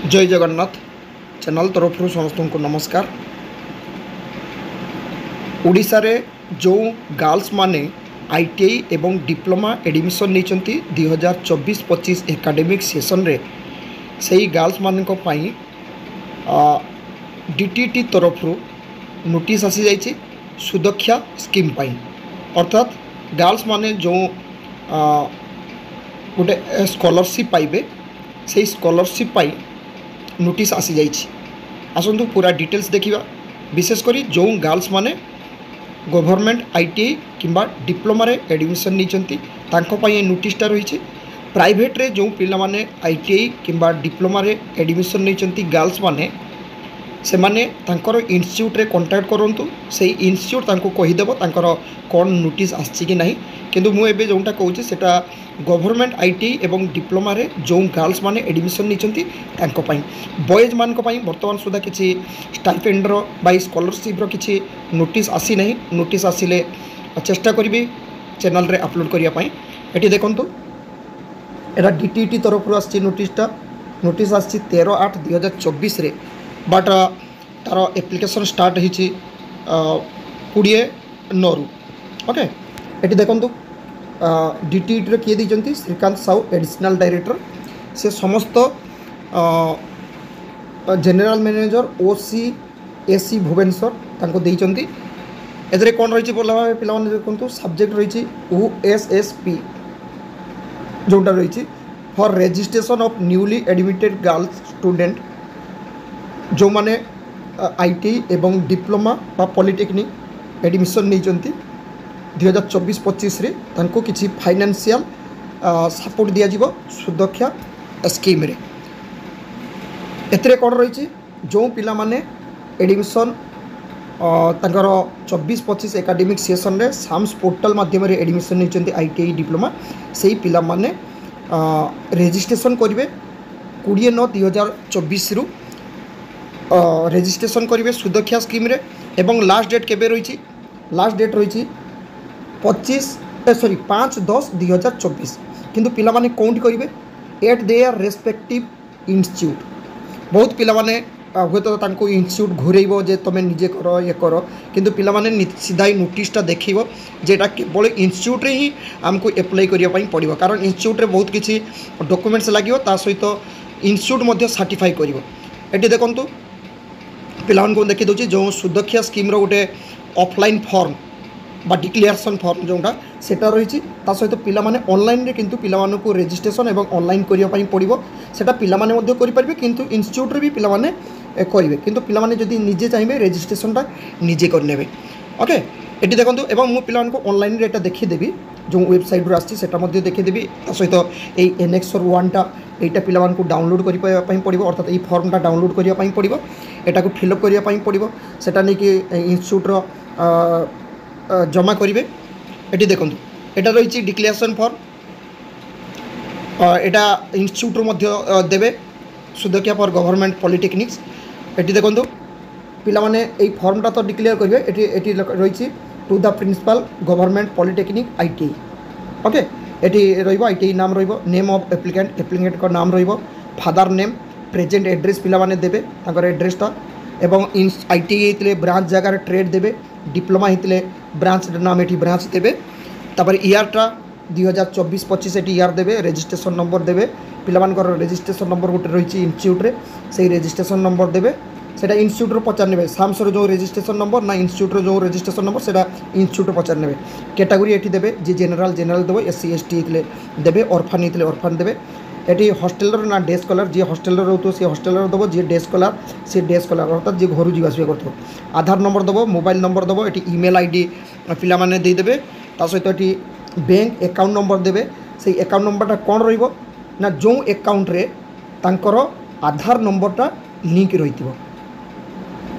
जय जगन्नाथ चैनल तरफ समस्त को नमस्कार। ओडिशा रे जो गर्ल्स माने आईटीआई एवं डिप्लोमा एडमिशन नहीं 2024-25 एकाडेमिक सेशन रे सही गर्ल्स मान डीटीटी तरफ नोटिस आसी जाइए सुदक्षा स्कीम पाई। अर्थात गर्ल्स माने जो गोटे स्कॉलरशिप पाइबे से स्कॉलरशिप पाई नोटिस आसी जाइए। आसतु पूरा डिटेल्स देखिबा। विशेषकर जो गर्ल्स माने गवर्नमेंट आईटीआई किंबा डिप्लोमा रे एडमिशन नहीं नोटिसटा रही। प्राइवेट रे जो पिला माने आईटीआई किंबा डिप्लोमा रे एडमिशन नहीं गर्ल्स माने से माने तांकर इंस्टीट्यूट रे कांटेक्ट करंतु से इंस्टीट्यूट तांको कहीदेव तांकर कौन नोटिस आछि कि नहीं। किंतु मु एबे जोंटा कहूँ सेटा गवर्नमेंट आईटीआई एवं डिप्लोमा रे जो गर्ल्स माने एडमिशन नहीं तांको पई बॉयज मान को पई वर्तमान सुधा किछि स्टाइपेंड रो बाय स्कॉलरशिप रो किछि नोटिस आसी नहीं। नोटिस आसिले चेष्टा करिबी चैनल रे अपलोड करिया पई। एटी देखंतु एटा डीटीटी तरफ आछि नोटिसटा। नोटिस आछि 13/8/2024 रे बट तार एप्लिकेशन स्टार्ट होती 20/9 ओके। ये देखो डीटीटी किए देते श्रीकांत साहू एडिशनल डायरेक्टर से समस्त जनरल मैनेजर ओसी एसी भुवनेश्वर तांको देइचंती। एथरे कौन रही पिला देखो सब्जेक्ट रही ओएसएसपी जोटा रही for registration of newly admitted girls student जो माने आईटीआई एवं डिप्लोमा बा पॉलिटेक्निक एडमिशन नहीं 2024-25 रे तांको किछि फाइनेंशियल सपोर्ट दिया जिवो सुदक्षा स्कीम रे। एतरे कोन रही जो पिला माने एडमिशन तांकर 24-25 एकाडेमिक सेशन रे साम्स पोर्टल माध्यम रे एडमिशन नहीं आईटीआई डिप्लोमा से पिला माने रजिस्ट्रेशन करिवे 20/9/2024 रु रजिस्ट्रेशन करेंगे सुदक्षा स्कीम रे। एवं लास्ट डेट केबे रही? लास्ट डेट रही 5/10/2024 किंतु पिला माने कौन करेंगे एट देयर रेस्पेक्टिव इंस्टीट्यूट। बहुत पिला माने हे तो तांको इंस्टीट्यूट घुरेब जे तुम निजे कर ये कर किंतु पिला माने सीधा नोटिसटा देखिबो जेटा केवल इंस्टीट्यूट रे ही हमको अप्लाई करिया पई पड़िबो। कारण इंस्टीट्यूट रे बहुत किछि डॉक्यूमेंट्स लागियो ता सहित इंस्टीट्यूट मध्य सर्टिफाई करिवो। एटी देखंतु पिलान को देखी दूसरी जो सुदक्षा स्कीम रो गोटे ऑफलाइन फॉर्म बा डिक्लेरेशन फॉर्म जोटा सेटा रही सहित पिला माने ऑनलाइन रे किंतु पिला माने को रजिस्ट्रेशन एवं ऑनलाइन करिया पई पड़िबो। सेटा पिला माने मध्य करि परिबे किंतु इंस्टीट्यूट रे भी पिला माने करिवे किंतु पिला माने जदि निजे चाहिए रजिस्ट्रेशनटा निजे कर नेबे ओके। एटी देखंतु एवं मु पिलान को ऑनलाइन रे एटा देखि देबी जो वेबसाइट रो आछि सेटा मध्य देखि देबी सहित ए एनेक्सर 1 टा एटा पिला मान को डाउनलोड करि पई पड़िबो। अर्थात ए फॉर्मटा डाउनलोड करिया पई पड़िबो एटा को फिलअप करिया पई पड़िबो सेटा नै कि इंस्टीट्यूट रो जमा करिवे। एटी देखंतु एटा रही डिक्लेरेशन फॉर्म एटा इंस्टीट्यूट रो मध्य देबे सुदक्षा फॉर गवर्नमेंट पॉलिटेक्निक्स। एटी देखंतु पिला माने ए फॉर्मटा तो डिक्लेयर करिवे। एटी रही to the principal government polytechnic ITI okay. एटी रहिबो आईटीआई नाम रहिबो नेम ऑफ एप्लिकेंट एप्लिकेंट का नाम रहिबो फादर नेम प्रेजेंट एड्रेस पिला माने देबे तांकर एड्रेसटा एवं आईटीआई हेतले ब्रांच जगह ट्रेड देबे डिप्लोमा हेतले ब्रांच नाम एटी ब्रांच देबे तापर ईयरटा 2024-25 एटी ईयर देबे रजिस्ट्रेशन नंबर देबे पिला मानकर रजिस्ट्रेशन नंबर गोटे रही इंस्टीट्यूट रे से रजिस्ट्रेशन नंबर देबे सेटा इंस्टीट्यूट रो पचार नेबे साम्स रो जो रजिस्ट्रेशन नंबर ना इंस्टीट्यूट रो जो रजिस्ट्रेशन नंबर सेटा इंस्टीट्यूट रो पचार नेबे। कैटेगरी एटी देबे जे जनरल देबे एससी एसटी हेतले देबे ऑर्फन हेतले ऑर्फन देबे। एटी हॉस्टेल ना डे स्कॉलर जी हॉस्टेल रहतो से हॉस्टेल दबो जे डे स्कॉलर से डे स्कॉलर अर्थात जे घर जीवा आसिया करथो आधार नंबर दबो मोबाइल नंबर दबो। एटी ईमेल आईडी पिला माने दे देबे ता सहित एटी बैंक अकाउंट नंबर देबे से अकाउंट नंबरटा कोन रहिबो ना जो अकाउंट रे तांकर आधार नंबरटा लिंक रहितिबो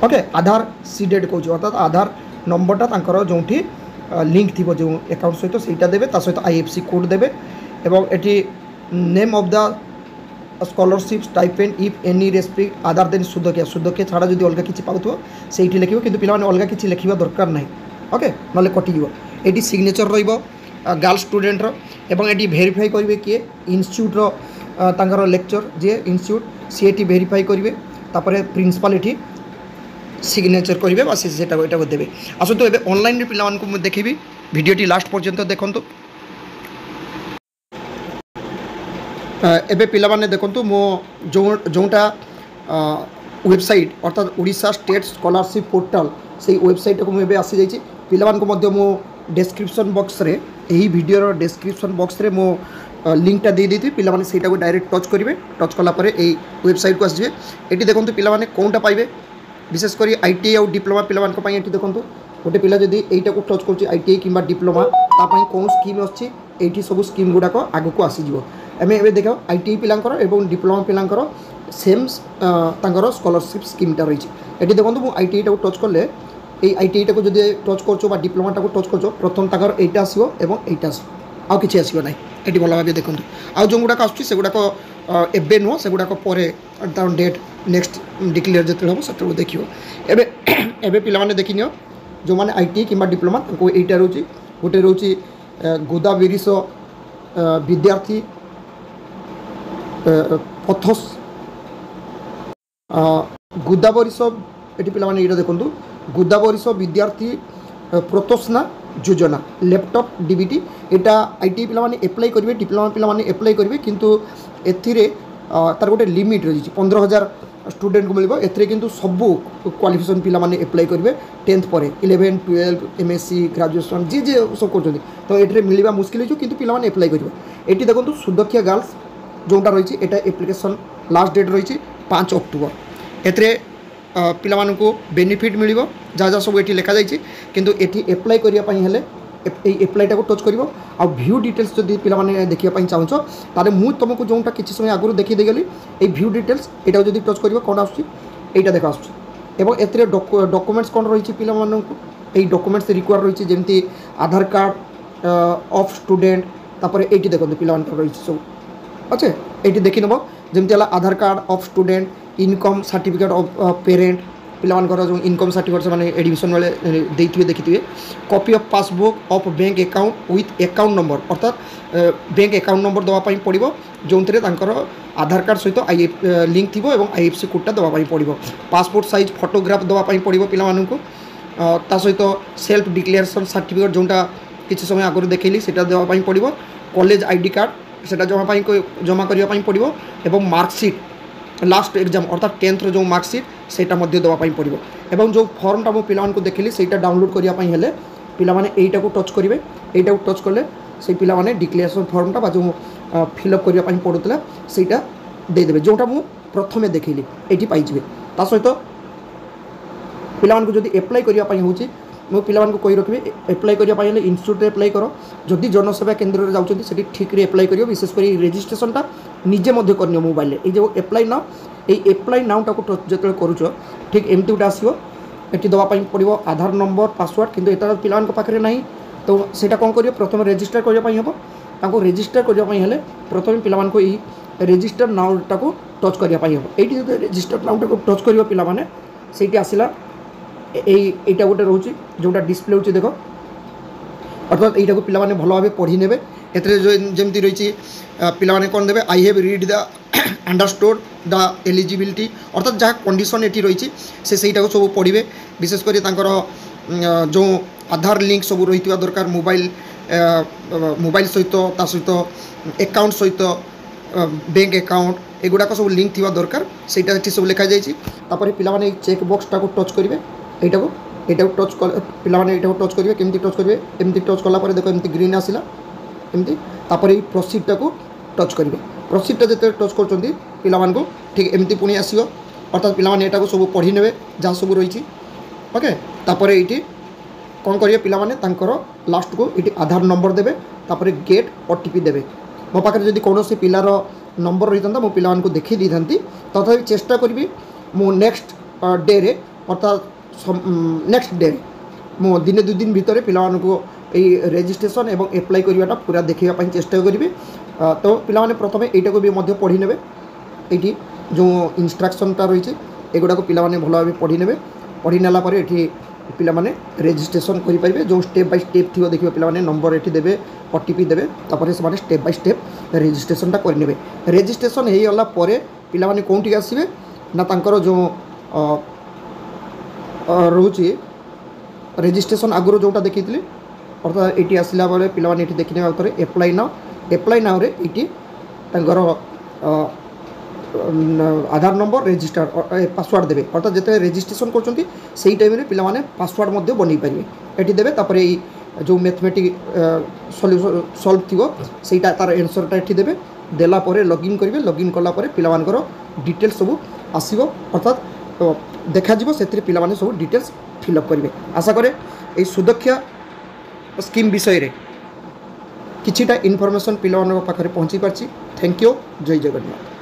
ओके। आधार सीडेड कहूँ अर्थात आधार नंबरटा तांकर जोठी लिंक थी जो अकाउंट सहित सेटा देबे ता सहित आईएफसी कोड देबे एवं एटी name of the scholarship stipend if any respect other than Sudaksha छाड़ा जदि अलग किसी पाउथो सेठी लिखिबो किंतु पिला माने अलग किसी लिखिबा दरकार नाही ओके नले कटि जीवो। एटी सिग्नेचर रहिबो गर्ल स्टूडेंट रो एवं एटी वेरीफाई करिवे किए इंस्टीट्यूट रो तांकर लेक्चर जे इनस्टिट्यूट सी एटी भेरीफाई करेंगे तापर प्रिंसिपल ये सिग्नेचर करेंगे सेटा यहाँ देवे आसतु ए ऑनलाइन पे देखी भिडटी लास्ट पर्यंत देखूँ एबे पिला माने देखंतु मो जोटा वेबसाइट अर्थात ओडिशा स्टेट स्कॉलरशिप पोर्टल से वेबसाइट को मुझे आसी जाइए पिला मानक मध्य मो डिस्क्रिप्शन बॉक्स रे यही वीडियो डिस्क्रिप्शन बॉक्स रे मो लिंकटा दे देती पिला माने सेटा को डायरेक्ट टच करेंगे टच कला परे एई वेबसाइट को आसीजे एटी देखंतु पिला माने कोनटा पाइबे विशेषकर आईटीआई और डिप्लोमा पिला मानक पई एटी देखंतु गोटे पिला जदि एटा को टच करछि आईटीआई किंबा डिप्लोमा ता पई कोन स्कीम अछि एटी सब स्कीम गुडा को आगु को आसी जिवो एम ए देख आईटीआई पिलांकर एवं डिप्लोमा पिलांकर सेम तांकर स्कॉलरशिप स्कीमटा रही है ये देखो मुझे आईटीआई को टच कले ये आईटीआई को जब टच कर डिप्लोमा को टच कर प्रथम तांकर एटा आसो एवं एटा आउ कि आसो ना ये भल भाव देखो आउ जो गुड़ाक आसगुड़ाक एवं नुह से गुड़ाक डेट नेक्स्ट डिक्लेयर जो हम से देखिए एवं पे देखी नि जो मैंने आईटीआई कि डिप्लोमा यहाँ रोचे गोटे रोचे गोदावरीस विद्यार्थी पथस गोदावरीस ये पे देखो गोदावरीस विद्यार्थी प्रोत्साहन योजना लैपटॉप डीबीटी यहाँ आईटीआई पिलाने एप्लाई करेंगे डिप्लोमा पिलाने एप्लाई करेंगे किंतु एथिरे तार गोटे लिमिट रही 15,000 स्टूडेंट को मिल किंतु सबू क्वालिफिकेशन पिलाने एप्लाई करेंगे 10th पर 11, 12 एमएससी ग्रेजुएशन जी सब कर तो ये मिलवा मुस्किल हो किंतु पिलाने एप्लाई करेंगे ये देखो सुदक्षा गर्ल्स जोटा रही है एप्लिकेशन लास्ट डेट रही 5 अक्टोबर एथे पिलामानकु बेनिफिट मिल जहाँ जहाँ सब ये लिखा जाइए किंतु ये एप्लाई करने एप्लाईटा को टच कर आ व्यू डिटेल्स जब पे देखा चाहूँ ताले मु तुमको जोटा किसी समय आगुरी देखी गली ये व्यू डिटेल्स यहाँ जब टच कर कौन आसटा देख आसुच्छे डॉक्यूमेंट्स कौन रही पे डॉक्यूमेंट्स रिक्वायर रही जमी आधार कार्ड ऑफ स्टूडेंट तापर ये देखो पे रही सब अच्छे ये देखी नब जमी Aadhaar card of student income certificate of parent पिलामानकर जो इनकम सर्टिफिकेट से एडमिशन बेले देते देखिए copy of passbook of bank account with account number अर्थात बैंक अकाउंट नंबर दवापाई पड़ो जो आधार कार्ड सहित लिंक थी और आईएफसी कोडटा दवापाई पड़ो पासपोर्ट साइज फोटोग्राफ दवापाई पड़ो पिलामानकु ता सहित सेल्फ डिक्लेरेशन सर्टिफिकेट जोटा किसी समय आगुरी देखली से दवापाई पड़ो कॉलेज आईडी कार्ड से जमा करने पड़ो एवं मार्कशीट लास्ट एग्जाम अर्थात 10th जो मार्कशीट सेटा दवापाई पड़ो एवं जो फॉर्मटा मो पिला को देखली सेटा डाउनलोड करने हेले पिलामाने एटा को टच करेंगे एटा को टच कले से पिलामाने डिक्लेरेशन फॉर्मटा जो फिलअप करने पड़ूला सेटा देदेवे जोटा मु प्रथमे देखली ये पाइबे ता सहित पिला को जब एप्लाई करने हूँ मो पिला कही रखी एप्लाई करने इनस्टिट्यूट एप्लाई कर जदि जनसेवा केन्द्र में जाऊँच से ठीक एप्लाई कर विशेषकर रेजिस्ट्रेशनटा निजे कर मोबाइल ये जो एप्लाई नाउ ये एप्लाई नाउटा को जो करुच ठीक एमती गोटे आसो ये दवापाई पड़ो आधार नंबर पासवर्ड किंतु यहाँ पिला पाखे ना तो सेटा कौन कर प्रथम रेजिस्टर करने हम रेजिस्टर करने प्रथम पिला रेजिस्टर नाउटा को टच करने हम ये रेजिस्टर नाउटा को टच कर पिलाने से आसला यहीटा गोटे रोचे जोटा डिस्प्ले हो देख अर्थात यहाँ को पिलाने भल भाव पढ़ी ने जमी रही पिलाने कौन देवे I have read the understood the eligibility अर्थात जहाँ कंडीशन ये रही सेटा को सब पढ़े विशेषकर जो आधार लिंक सब रही दरकार मोबाइल मोबाइल सहित सहित अकाउंट सहित बैंक अकाउंट एगुड़ाक सब लिंक थी दरकार से सब लिखा जापर पिलाने चेक बॉक्सटा को टच करेंगे यहाँ को टच पिलाने यहाँ टच करेंगे केमती टच करेंगे एमती टच कलापर देख एमती ग्रीन आसला एमती तापर ये प्रोसीडटा को टच करेंगे प्रोसीडटा जो टच कर पिला ठीक एमती पुणी आसो अर्थात पिलाने यहाँ को सब पढ़ी ने जहाँ सब रही ओके तापर ये कौन करेंगे पिलाने लास्ट को ये आधार नंबर देवे तापर गेट ओटीपी देवे मो पाखे जब कौन से पिलार नंबर रही था मो पिला देखी दी था तथापि चेष्टा करी मो नेक्स्ट डे रे अर्थात नेक्स्ट डे मो दिने 2 दिन भितर पिला रेजिस्ट्रेशन एवं एप्लाई करवाटा पूरा देखापी चेष्टा करी तो पिलाने प्रथम यहाँ को भी पढ़ी ने ये जो इंस्ट्रक्शनटा रही एगुड़ाक पिलाने भल भाव पढ़ी ने पढ़ी नालापर ये पिलाने रेजिस्ट्रेशन करेंगे जो स्टेप बाय स्टेप थी देखिए पिलाने नंबर ये देवे ओटीपी देवे तापर से स्टेप बाय स्टेप रेजिस्ट्रेशनटा करेंगे। रेजिस्ट्रेशन हो गला पिलामाने कौटी आसवे ना तांकर जो रोचे रेजिस्ट्रेशन आगुरी जोटा देखी अर्थात ये आसला बेले पिलामाने देखने आउे एप्लाई नाउ रे ये आधार नंबर रेजिस्टर पासवर्ड देवे अर्थात जिते रेजिस्ट्रेशन कर टाइम पिलामाने पासवर्ड बन पारे ये देवे तापर जो मैथमेटिक सॉल्व थी सहीटा तार एनसरटा ये देवे देला परे लॉगिन करेंगे लॉगिन कलापर पिलामानकर डिटेल्स सब आसो अर्थात देखा से पिलामाने सब डिटेल्स फिलअप करेंगे। आशा करे ये सुदक्षा स्कीम विषय रे किछिटा इनफॉरमेशन पिलामानक पाखरे पहुँची पारछि। Thank you. जय जगन्नाथ।